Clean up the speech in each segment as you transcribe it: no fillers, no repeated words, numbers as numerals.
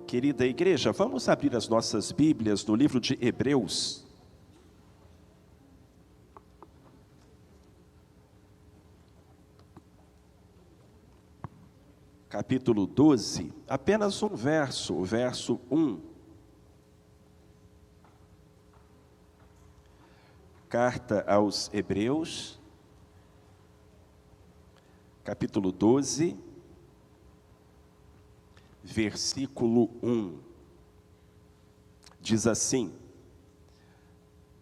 Querida igreja, vamos abrir as nossas Bíblias no livro de Hebreus. Capítulo 12, apenas um verso, o verso 1. Carta aos Hebreus, capítulo 12, versículo 1. Diz assim: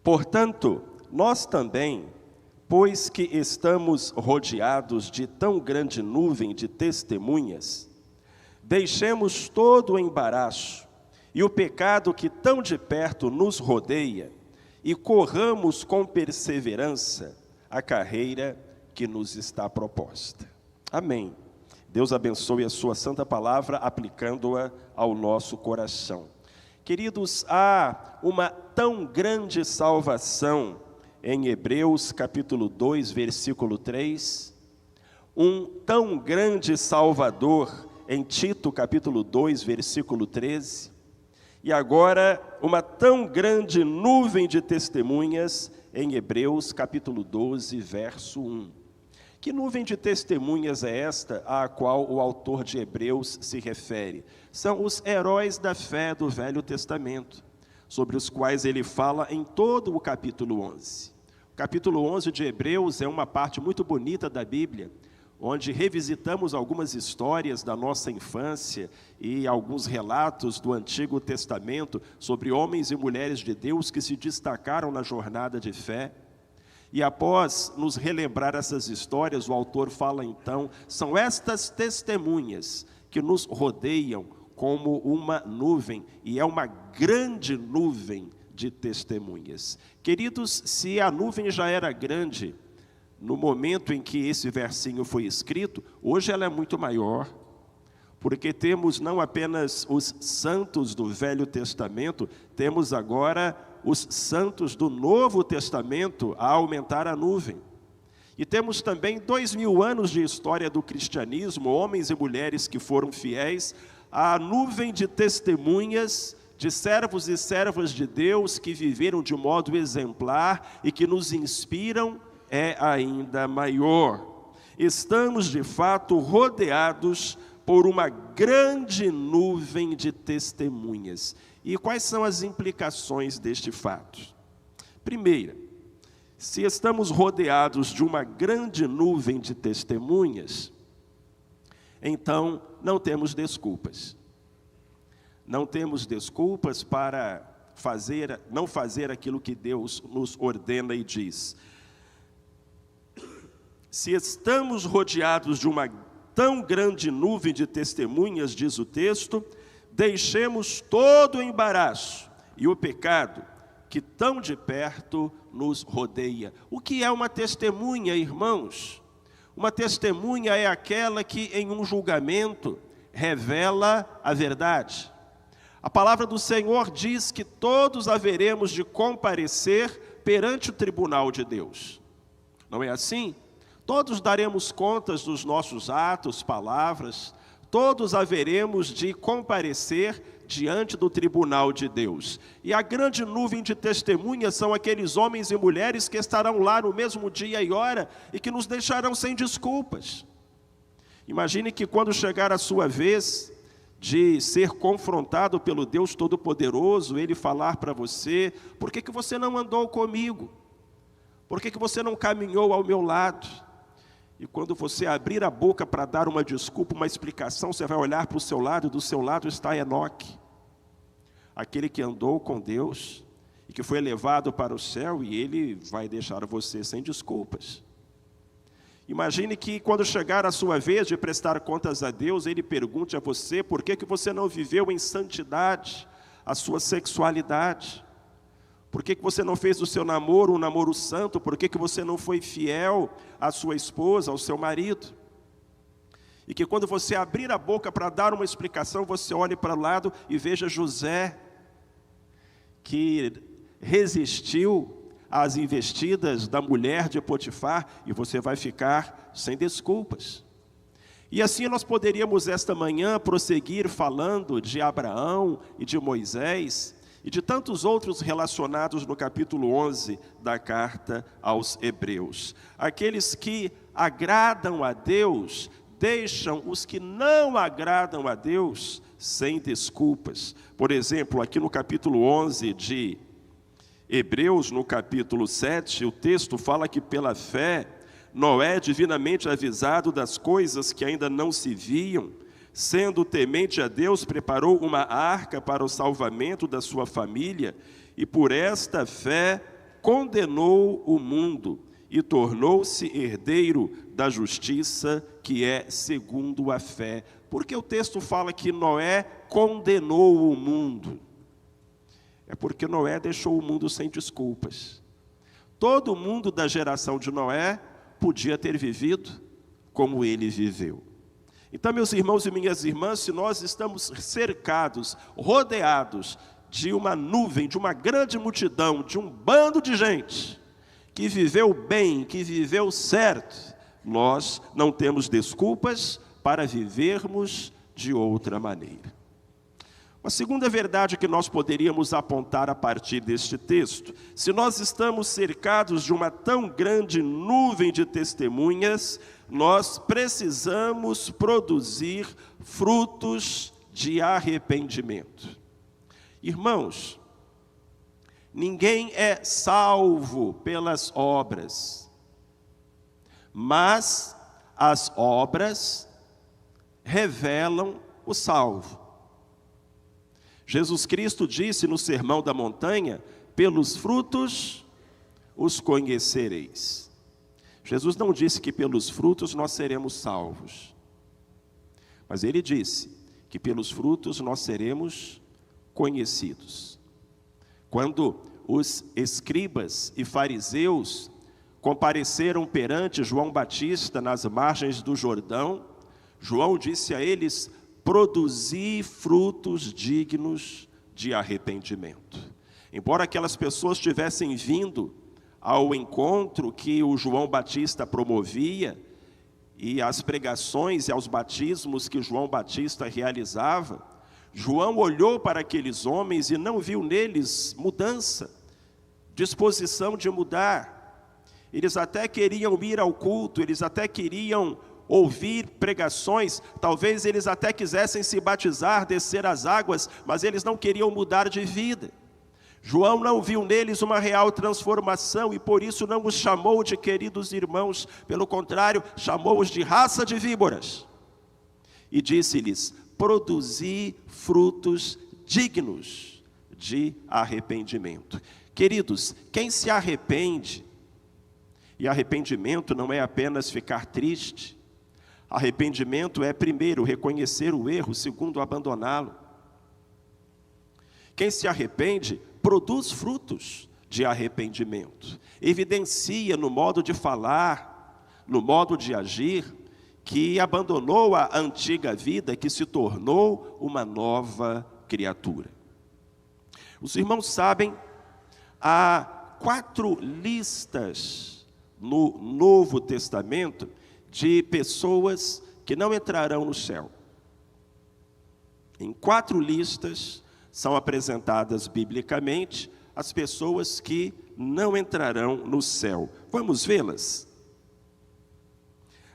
Portanto, nós também, pois que estamos rodeados de tão grande nuvem de testemunhas, deixemos todo o embaraço e o pecado que tão de perto nos rodeia e corramos com perseverança a carreira que nos está proposta. Amém. Deus abençoe a sua santa palavra, aplicando-a ao nosso coração. Queridos, há uma tão grande salvação em Hebreus capítulo 2, versículo 3, um tão grande Salvador em Tito capítulo 2, versículo 13, e agora uma tão grande nuvem de testemunhas em Hebreus capítulo 12, verso 1. Que nuvem de testemunhas é esta à qual o autor de Hebreus se refere? São os heróis da fé do Velho Testamento, sobre os quais ele fala em todo o capítulo 11. O capítulo 11 de Hebreus é uma parte muito bonita da Bíblia, onde revisitamos algumas histórias da nossa infância e alguns relatos do Antigo Testamento sobre homens e mulheres de Deus que se destacaram na jornada de fé. E após nos relembrar essas histórias, o autor fala então, são estas testemunhas que nos rodeiam como uma nuvem, e é uma grande nuvem de testemunhas. Queridos, se a nuvem já era grande no momento em que esse versinho foi escrito, hoje ela é muito maior, porque temos não apenas os santos do Velho Testamento, temos agora os santos do Novo Testamento a aumentar a nuvem. E temos também 2000 anos de história do cristianismo, homens e mulheres que foram fiéis, a nuvem de testemunhas de servos e servas de Deus que viveram de modo exemplar e que nos inspiram é ainda maior. Estamos de fato rodeados por uma grande nuvem de testemunhas. E quais são as implicações deste fato? Primeira, se estamos rodeados de uma grande nuvem de testemunhas, então não temos desculpas. Não temos desculpas para não fazer aquilo que Deus nos ordena e diz. Se estamos rodeados de uma tão grande nuvem de testemunhas, diz o texto, deixemos todo o embaraço e o pecado que tão de perto nos rodeia. O que é uma testemunha, irmãos? Uma testemunha é aquela que em um julgamento revela a verdade. A palavra do Senhor diz que todos haveremos de comparecer perante o tribunal de Deus. Não é assim? Todos daremos contas dos nossos atos, palavras, todos haveremos de comparecer diante do tribunal de Deus. E a grande nuvem de testemunhas são aqueles homens e mulheres que estarão lá no mesmo dia e hora e que nos deixarão sem desculpas. Imagine que quando chegar a sua vez de ser confrontado pelo Deus Todo-Poderoso, Ele falar para você, por que você não andou comigo? Por que você não caminhou ao meu lado? E quando você abrir a boca para dar uma desculpa, uma explicação, você vai olhar para o seu lado, e do seu lado está Enoque, aquele que andou com Deus e que foi levado para o céu, e ele vai deixar você sem desculpas. Imagine que quando chegar a sua vez de prestar contas a Deus, Ele pergunte a você por que você não viveu em santidade a sua sexualidade. Por que você não fez do seu namoro um namoro santo? Por que você não foi fiel à sua esposa, ao seu marido? E que quando você abrir a boca para dar uma explicação, você olhe para o lado e veja José, que resistiu às investidas da mulher de Potifar, e você vai ficar sem desculpas. E assim nós poderíamos esta manhã prosseguir falando de Abraão e de Moisés e de tantos outros relacionados no capítulo 11 da carta aos Hebreus. Aqueles que agradam a Deus deixam os que não agradam a Deus sem desculpas. Por exemplo, aqui no capítulo 11 de Hebreus, no capítulo 7, o texto fala que pela fé, Noé, divinamente avisado das coisas que ainda não se viam, sendo temente a Deus, preparou uma arca para o salvamento da sua família, e por esta fé condenou o mundo, e tornou-se herdeiro da justiça, que é segundo a fé. Porque o texto fala que Noé condenou o mundo? É porque Noé deixou o mundo sem desculpas. Todo mundo da geração de Noé podia ter vivido como ele viveu. Então, meus irmãos e minhas irmãs, se nós estamos cercados, rodeados de uma nuvem, de uma grande multidão, de um bando de gente que viveu bem, que viveu certo, nós não temos desculpas para vivermos de outra maneira. Uma segunda verdade que nós poderíamos apontar a partir deste texto: se nós estamos cercados de uma tão grande nuvem de testemunhas, nós precisamos produzir frutos de arrependimento. Irmãos, ninguém é salvo pelas obras, mas as obras revelam o salvo. Jesus Cristo disse no Sermão da Montanha: pelos frutos os conhecereis. Jesus não disse que pelos frutos nós seremos salvos, mas ele disse que pelos frutos nós seremos conhecidos. Quando os escribas e fariseus compareceram perante João Batista nas margens do Jordão, João disse a eles: produzi frutos dignos de arrependimento. Embora aquelas pessoas tivessem vindo ao encontro que o João Batista promovia, e às pregações e aos batismos que João Batista realizava, João olhou para aqueles homens e não viu neles mudança, disposição de mudar. Eles até queriam ir ao culto, eles até queriam ouvir pregações, talvez eles até quisessem se batizar, descer as águas, mas eles não queriam mudar de vida. João não viu neles uma real transformação e por isso não os chamou de queridos irmãos, pelo contrário, chamou-os de raça de víboras. E disse-lhes: produzi frutos dignos de arrependimento. Queridos, quem se arrepende, e arrependimento não é apenas ficar triste, arrependimento é, primeiro, reconhecer o erro, segundo, abandoná-lo. Quem se arrepende produz frutos de arrependimento, evidencia no modo de falar, no modo de agir, que abandonou a antiga vida, que se tornou uma nova criatura. Os irmãos sabem, há 4 listas no Novo Testamento de pessoas que não entrarão no céu. Em 4 listas são apresentadas biblicamente as pessoas que não entrarão no céu. Vamos vê-las?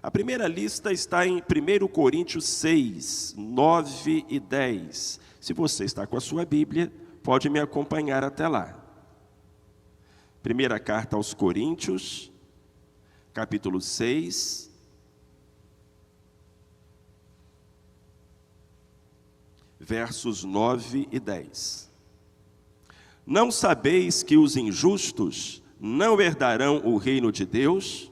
A primeira lista está em 1 Coríntios 6, 9 e 10. Se você está com a sua Bíblia, pode me acompanhar até lá. Primeira carta aos Coríntios, capítulo 6, versos 9 e 10. Não sabeis que os injustos não herdarão o reino de Deus?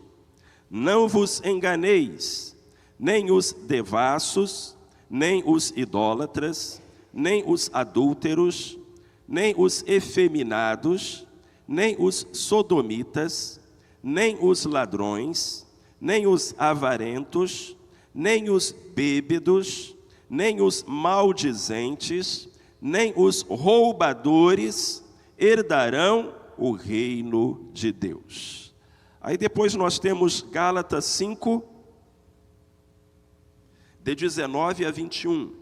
Não vos enganeis, nem os devassos, nem os idólatras, nem os adúlteros, nem os efeminados, nem os sodomitas, nem os ladrões, nem os avarentos, nem os bêbedos, nem os maldizentes, nem os roubadores herdarão o reino de Deus. Aí depois nós temos Gálatas 5, de 19 a 21.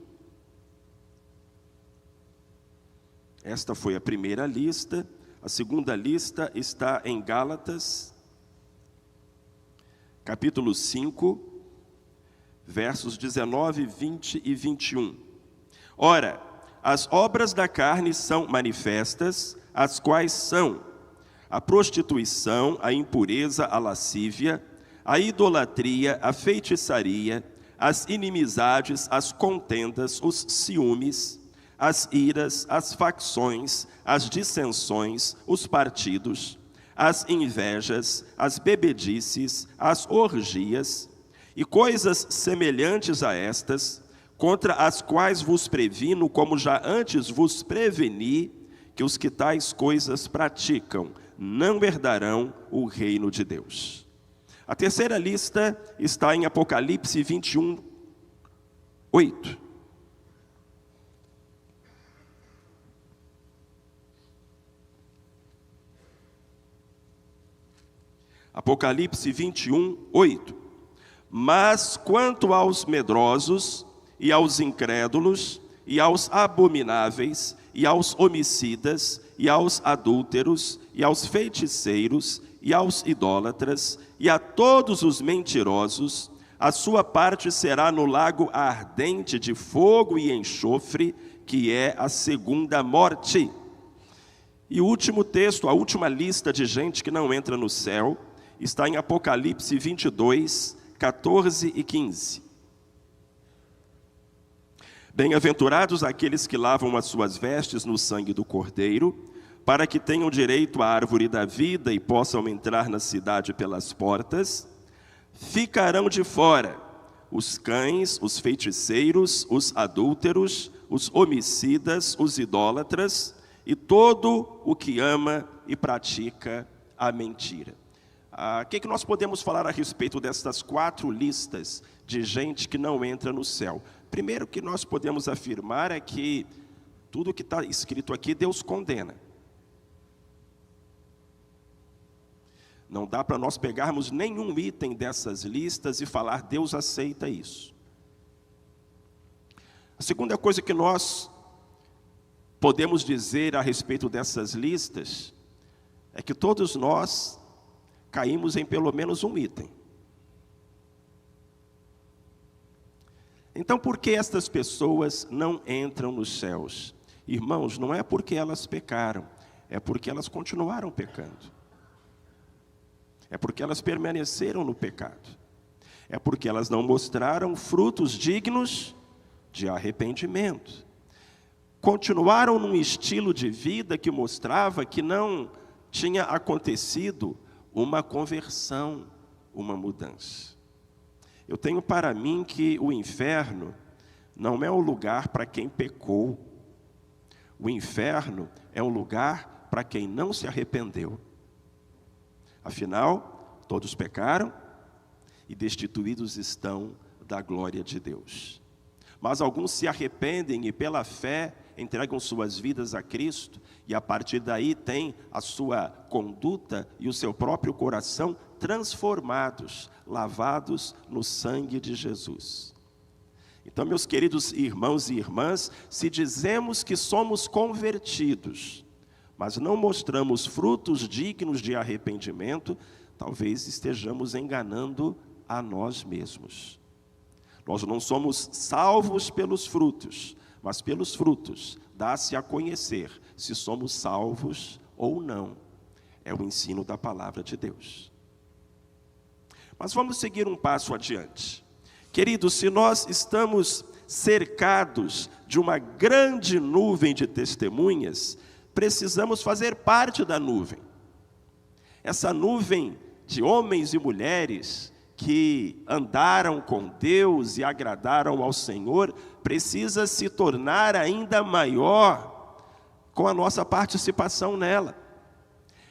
Esta foi a primeira lista. A segunda lista está em Gálatas, capítulo 5, versos 19, 20 e 21. Ora, as obras da carne são manifestas, as quais são a prostituição, a impureza, a lascívia, a idolatria, a feitiçaria, as inimizades, as contendas, os ciúmes, as iras, as facções, as dissensões, os partidos, as invejas, as bebedices, as orgias e coisas semelhantes a estas, contra as quais vos previno, como já antes vos preveni, que os que tais coisas praticam não herdarão o reino de Deus. A terceira lista está em Apocalipse 21, 8. Apocalipse 21, 8. Mas quanto aos medrosos, e aos incrédulos, e aos abomináveis, e aos homicidas, e aos adúlteros, e aos feiticeiros, e aos idólatras, e a todos os mentirosos, a sua parte será no lago ardente de fogo e enxofre, que é a segunda morte. E o último texto, a última lista de gente que não entra no céu, está em Apocalipse 22, 14 e 15. Bem-aventurados aqueles que lavam as suas vestes no sangue do Cordeiro, para que tenham direito à árvore da vida e possam entrar na cidade pelas portas. Ficarão de fora os cães, os feiticeiros, os adúlteros, os homicidas, os idólatras e todo o que ama e pratica a mentira. O que nós podemos falar a respeito dessas 4 listas de gente que não entra no céu? Primeiro que nós podemos afirmar é que tudo que está escrito aqui, Deus condena. Não dá para nós pegarmos nenhum item dessas listas e falar, Deus aceita isso. A segunda coisa que nós podemos dizer a respeito dessas listas é que todos nós caímos em pelo menos um item. Então, por que estas pessoas não entram nos céus? Irmãos, não é porque elas pecaram, é porque elas continuaram pecando. É porque elas permaneceram no pecado. É porque elas não mostraram frutos dignos de arrependimento. Continuaram num estilo de vida que mostrava que não tinha acontecido uma conversão, uma mudança. Eu tenho para mim que o inferno não é um lugar para quem pecou. O inferno é um lugar para quem não se arrependeu. Afinal, todos pecaram e destituídos estão da glória de Deus. Mas alguns se arrependem e pela fé entregam suas vidas a Cristo e a partir daí têm a sua conduta e o seu próprio coração transformados, lavados no sangue de Jesus. Então, meus queridos irmãos e irmãs, se dizemos que somos convertidos, mas não mostramos frutos dignos de arrependimento, talvez estejamos enganando a nós mesmos. Nós não somos salvos pelos frutos, mas pelos frutos dá-se a conhecer se somos salvos ou não. É o ensino da palavra de Deus. Mas vamos seguir um passo adiante. Queridos, se nós estamos cercados de uma grande nuvem de testemunhas, precisamos fazer parte da nuvem. Essa nuvem de homens e mulheres que andaram com Deus e agradaram ao Senhor, precisa se tornar ainda maior com a nossa participação nela.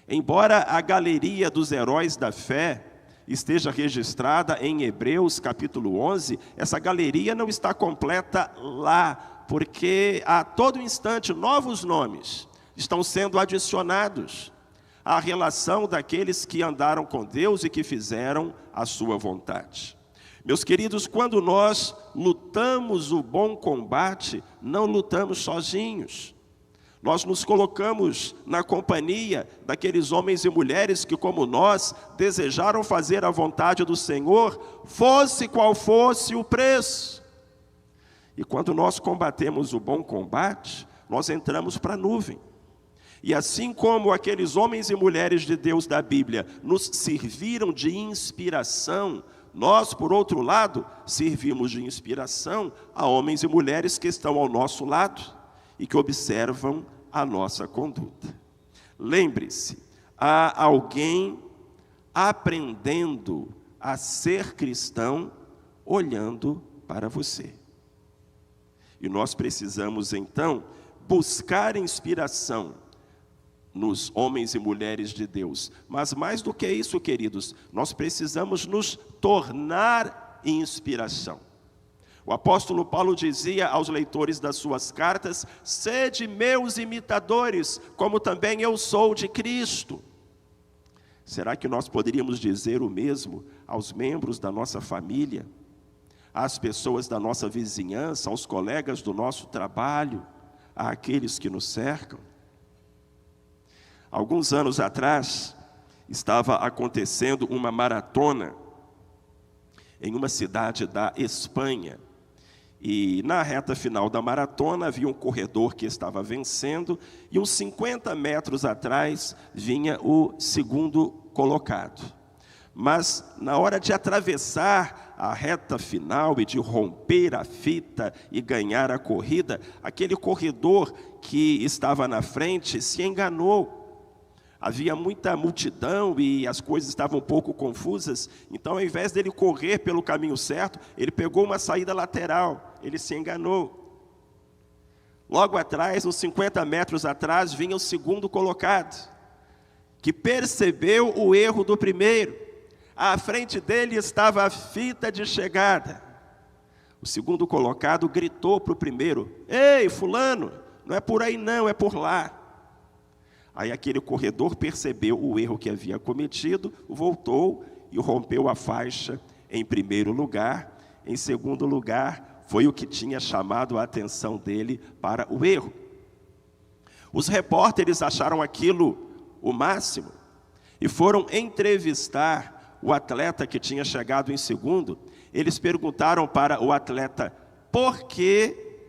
Embora a galeria dos heróis da fé esteja registrada em Hebreus capítulo 11, essa galeria não está completa lá, porque a todo instante novos nomes estão sendo adicionados à relação daqueles que andaram com Deus e que fizeram a sua vontade. Meus queridos, quando nós lutamos o bom combate, não lutamos sozinhos. Nós nos colocamos na companhia daqueles homens e mulheres que, como nós, desejaram fazer a vontade do Senhor, fosse qual fosse o preço. E quando nós combatemos o bom combate, nós entramos para a nuvem. E assim como aqueles homens e mulheres de Deus da Bíblia nos serviram de inspiração, nós, por outro lado, servimos de inspiração a homens e mulheres que estão ao nosso lado e que observam a nossa conduta. Lembre-se, há alguém aprendendo a ser cristão olhando para você. E nós precisamos, então, buscar inspiração nos homens e mulheres de Deus. Mas mais do que isso, queridos, nós precisamos nos tornar inspiração. O apóstolo Paulo dizia aos leitores das suas cartas: sede meus imitadores, como também eu sou de Cristo. Será que nós poderíamos dizer o mesmo aos membros da nossa família, às pessoas da nossa vizinhança, aos colegas do nosso trabalho, àqueles que nos cercam? Alguns anos atrás, estava acontecendo uma maratona em uma cidade da Espanha. E na reta final da maratona havia um corredor que estava vencendo e uns 50 metros atrás vinha o segundo colocado. Mas na hora de atravessar a reta final e de romper a fita e ganhar a corrida, aquele corredor que estava na frente se enganou. Havia muita multidão e as coisas estavam um pouco confusas, então ao invés dele correr pelo caminho certo, ele pegou uma saída lateral, ele se enganou. Logo atrás, uns 50 metros atrás, vinha o segundo colocado, que percebeu o erro do primeiro. À frente dele estava a fita de chegada. O segundo colocado gritou para o primeiro: ei, fulano, não é por aí não, é por lá. Aí aquele corredor percebeu o erro que havia cometido, voltou e rompeu a faixa em primeiro lugar. Em segundo lugar, foi o que tinha chamado a atenção dele para o erro. Os repórteres acharam aquilo o máximo e foram entrevistar o atleta que tinha chegado em segundo. Eles perguntaram para o atleta: por que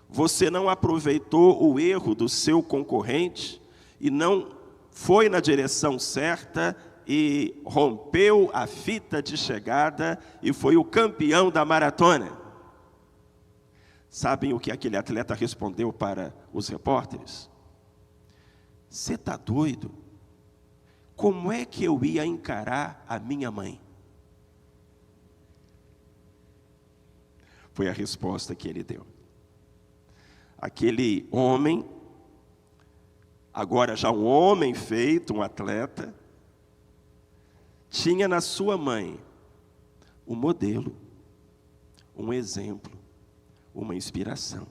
você não aproveitou o erro do seu concorrente e não foi na direção certa e rompeu a fita de chegada e foi o campeão da maratona? Sabem o que aquele atleta respondeu para os repórteres? Você está doido? Como é que eu ia encarar a minha mãe? Foi a resposta que ele deu. Aquele homem, agora já um homem feito, um atleta, tinha na sua mãe um modelo, um exemplo, uma inspiração.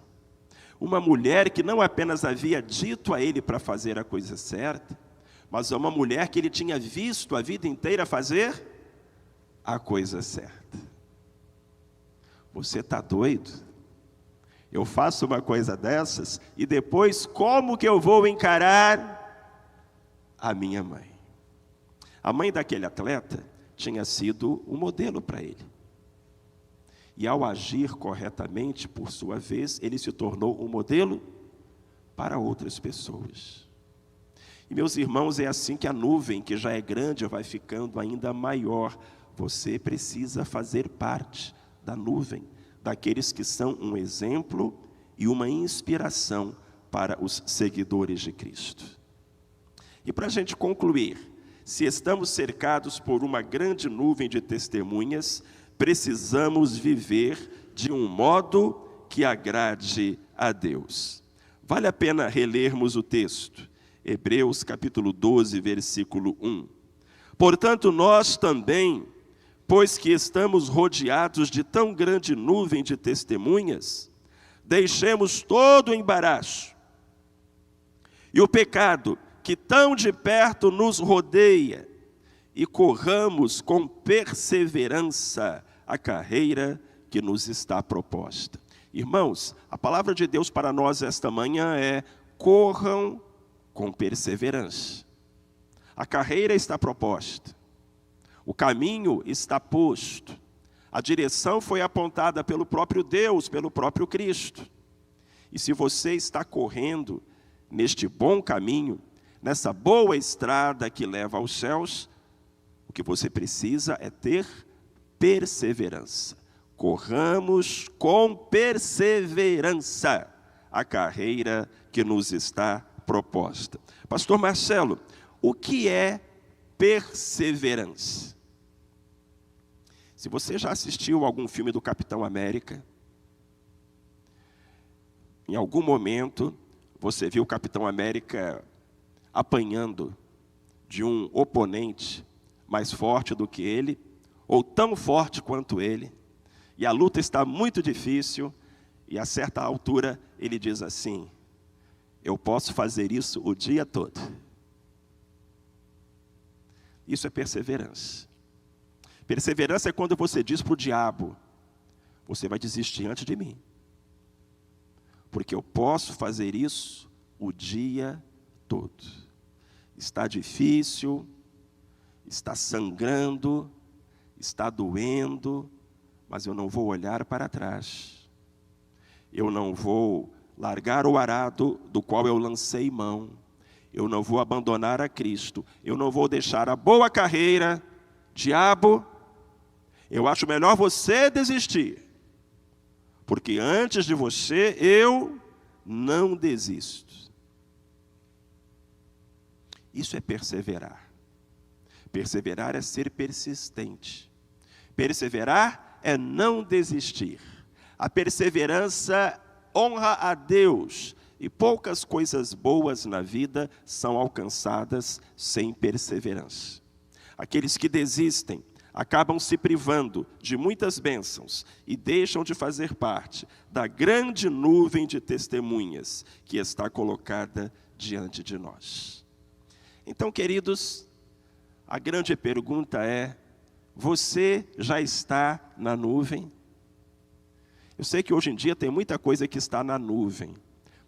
Uma mulher que não apenas havia dito a ele para fazer a coisa certa, mas uma mulher que ele tinha visto a vida inteira fazer a coisa certa. Você está doido? Eu faço uma coisa dessas e depois como que eu vou encarar a minha mãe? A mãe daquele atleta tinha sido um modelo para ele. E ao agir corretamente, por sua vez, ele se tornou um modelo para outras pessoas. E meus irmãos, é assim que a nuvem, que já é grande, vai ficando ainda maior. Você precisa fazer parte da nuvem, daqueles que são um exemplo e uma inspiração para os seguidores de Cristo. E para a gente concluir, se estamos cercados por uma grande nuvem de testemunhas, precisamos viver de um modo que agrade a Deus. Vale a pena relermos o texto. Hebreus capítulo 12, versículo 1. Portanto, nós também, pois que estamos rodeados de tão grande nuvem de testemunhas, deixemos todo o embaraço e o pecado que tão de perto nos rodeia e corramos com perseverança a carreira que nos está proposta. Irmãos, a palavra de Deus para nós esta manhã é: corram com perseverança. A carreira está proposta, o caminho está posto, a direção foi apontada pelo próprio Deus, pelo próprio Cristo. E se você está correndo neste bom caminho, nessa boa estrada que leva aos céus, o que você precisa é ter perseverança. Corramos com perseverança a carreira que nos está proposta. Pastor Marcelo, o que é perseverança? Se você já assistiu algum filme do Capitão América, em algum momento você viu o Capitão América apanhando de um oponente mais forte do que ele, ou tão forte quanto ele, e a luta está muito difícil, e a certa altura ele diz assim: eu posso fazer isso o dia todo. Isso é perseverança. Perseverança é quando você diz para o diabo: você vai desistir antes de mim, porque eu posso fazer isso o dia todo. Está difícil, está sangrando, está doendo, mas eu não vou olhar para trás. Eu não vou largar o arado do qual eu lancei mão. Eu não vou abandonar a Cristo. Eu não vou deixar a boa carreira. Diabo, eu acho melhor você desistir, porque antes de você eu não desisto. Isso é perseverar. Perseverar é ser persistente. Perseverar é não desistir. A perseverança honra a Deus, e poucas coisas boas na vida são alcançadas sem perseverança. Aqueles que desistem acabam se privando de muitas bênçãos e deixam de fazer parte da grande nuvem de testemunhas que está colocada diante de nós. Então, queridos, a grande pergunta é: você já está na nuvem? Eu sei que hoje em dia tem muita coisa que está na nuvem,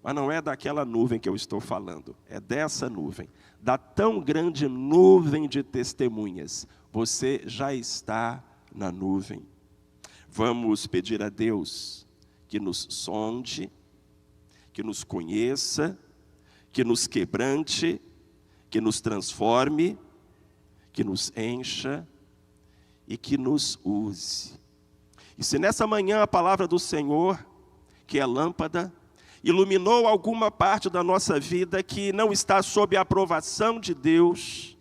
mas não é daquela nuvem que eu estou falando, é dessa nuvem, da tão grande nuvem de testemunhas. Você já está na nuvem. Vamos pedir a Deus que nos sonde, que nos conheça, que nos quebrante, que nos transforme, que nos encha e que nos use. E se nessa manhã a palavra do Senhor, que é lâmpada, iluminou alguma parte da nossa vida que não está sob a aprovação de Deus,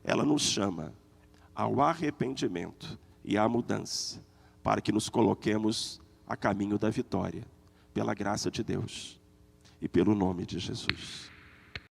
ela nos chama ao arrependimento e à mudança, para que nos coloquemos a caminho da vitória, pela graça de Deus e pelo nome de Jesus.